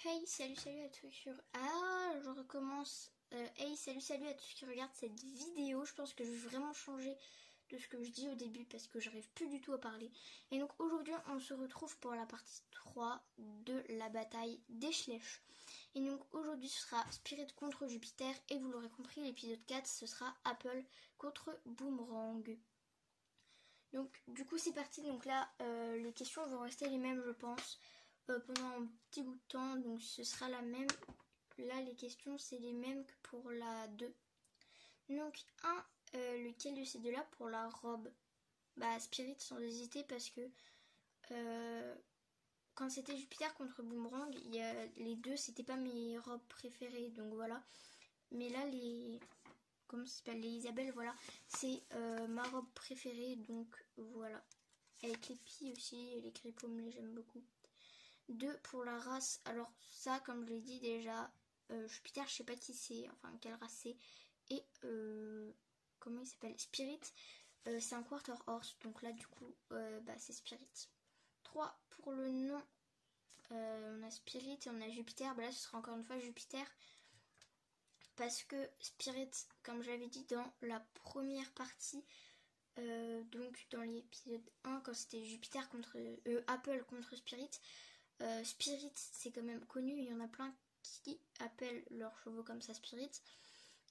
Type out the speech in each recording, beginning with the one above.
Hey, salut à tous sur... Ah, je recommence. Hey, salut à tous qui regardent cette vidéo. Je pense que je vais vraiment changer de ce que je dis au début parce que j'arrive plus du tout à parler. Et donc aujourd'hui, on se retrouve pour la partie 3 de la bataille des Schlech. Et donc aujourd'hui, ce sera Spirit contre Jupiter. Et vous l'aurez compris, l'épisode 4, ce sera Apple contre Boomerang. Donc du coup, c'est parti. Donc là, les questions vont rester les mêmes, je pense. Pendant un petit bout de temps, donc ce sera la même. Là les questions c'est les mêmes que pour la 2. Donc lequel de ces deux là pour la robe? Bah Spirit sans hésiter parce que quand c'était Jupiter contre Boomerang, les deux c'était pas mes robes préférées, donc voilà. Mais là les... comment ça s'appelle, les Isabelle, voilà, c'est ma robe préférée, donc voilà. Avec les pieds aussi, les crépaumes, les j'aime beaucoup. 2 pour la race, alors ça comme je l'ai dit déjà, Jupiter je sais pas qui c'est, enfin quelle race c'est, et comment il s'appelle, Spirit, c'est un quarter horse, donc là du coup c'est Spirit. 3 pour le nom, on a Spirit et on a Jupiter, là ce sera encore une fois Jupiter, parce que Spirit, comme j'avais dit dans la première partie, donc dans l'épisode 1 quand c'était Jupiter contre Apple contre Spirit, Spirit c'est quand même connu, il y en a plein qui appellent leurs chevaux comme ça Spirit,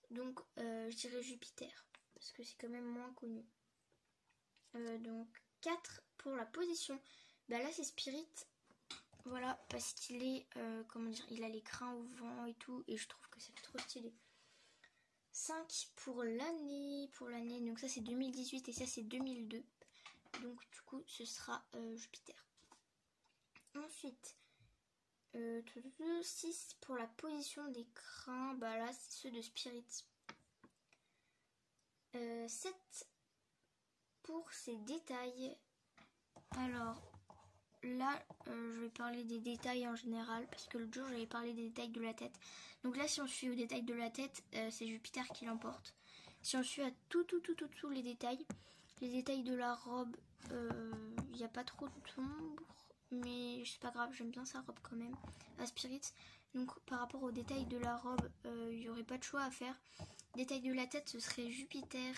donc je dirais Jupiter parce que c'est quand même moins connu. Donc 4 pour la position, là c'est Spirit, voilà, parce qu'il est comment dire, il a les crins au vent et tout, et je trouve que ça fait trop stylé. 5 pour l'année, donc ça c'est 2018 et ça c'est 2002, donc du coup ce sera Jupiter. Ensuite 6 pour la position des crins, là c'est ceux de Spirit. 7 pour ces détails. Alors là je vais parler des détails en général parce que l'autre jour j'avais parlé des détails de la tête. Donc là si on suit aux détails de la tête, c'est Jupiter qui l'emporte. Si on suit à tous les détails de la robe, il n'y a pas trop d'ombre, mais c'est pas grave, j'aime bien sa robe quand même, à Spirit. Donc par rapport aux détails de la robe, il n'y aurait pas de choix à faire. Détails de la tête, ce serait Jupiter.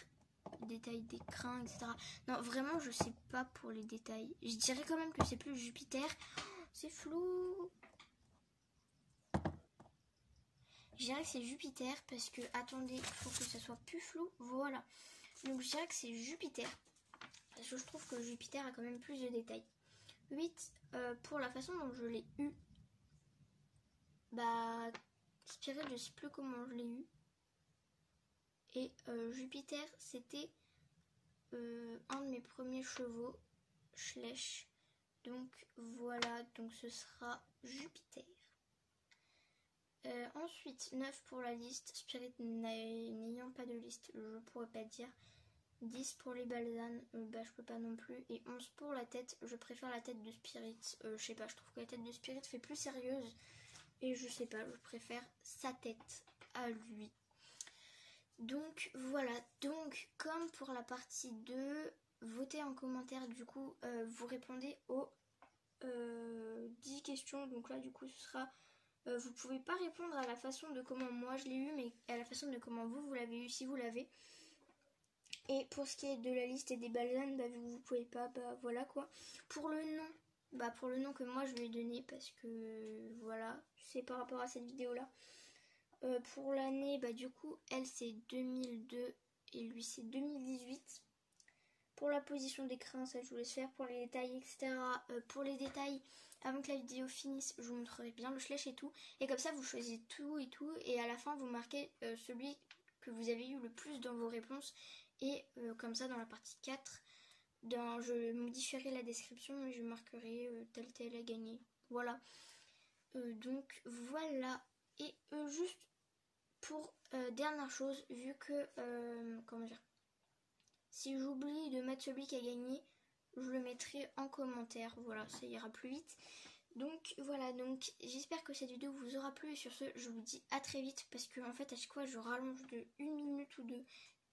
Détails des crins, etc. Non, vraiment, je sais pas pour les détails. Je dirais quand même que c'est plus Jupiter. C'est flou. Je dirais que c'est Jupiter parce que, attendez, il faut que ça soit plus flou. Voilà. Donc je dirais que c'est Jupiter. Parce que je trouve que Jupiter a quand même plus de détails. 8 pour la façon dont je l'ai eu. Spirit, je sais plus comment je l'ai eu. Et Jupiter, c'était un de mes premiers chevaux, Schlech. Donc voilà, donc ce sera Jupiter. Ensuite, 9 pour la liste, Spirit n'ayant pas de liste, je pourrais pas dire. 10 pour les balsanes, je peux pas non plus. Et 11 pour la tête, je préfère la tête de Spirit. Je sais pas, je trouve que la tête de Spirit fait plus sérieuse. Et je sais pas, je préfère sa tête à lui. Donc voilà, donc comme pour la partie 2, votez en commentaire, du coup vous répondez aux 10 questions. Donc là du coup ce sera, vous pouvez pas répondre à la façon de comment moi je l'ai eu, mais à la façon de comment vous l'avez eu si vous l'avez. Et pour ce qui est de la liste et des balsanes, vous pouvez pas, voilà quoi. Pour le nom, que moi je lui ai donné, parce que voilà, c'est par rapport à cette vidéo là. Pour l'année, du coup, elle c'est 2002 et lui c'est 2018. Pour la position des crins, ça je vous laisse faire. Pour les détails, etc. Pour les détails, avant que la vidéo finisse, je vous montrerai bien le Schlech et tout. Et comme ça, vous choisissez tout et tout. Et à la fin, vous marquez celui que vous avez eu le plus dans vos réponses. Et comme ça, dans la partie 4, je modifierai la description et je marquerai tel a gagné. Voilà. Donc voilà. Et juste pour dernière chose, vu que, comment dire, si j'oublie de mettre celui qui a gagné, je le mettrai en commentaire. Voilà, ça ira plus vite. Donc voilà, donc j'espère que cette vidéo vous aura plu. Et sur ce, je vous dis à très vite. Parce que en fait, à chaque fois, je rallonge de 1 minute ou 2.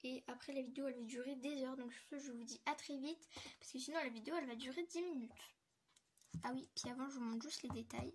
Et après, la vidéo, elle va durer des heures. Donc sur ce, je vous dis à très vite. Parce que sinon, la vidéo, elle va durer 10 minutes. Ah oui, puis avant, je vous montre juste les détails.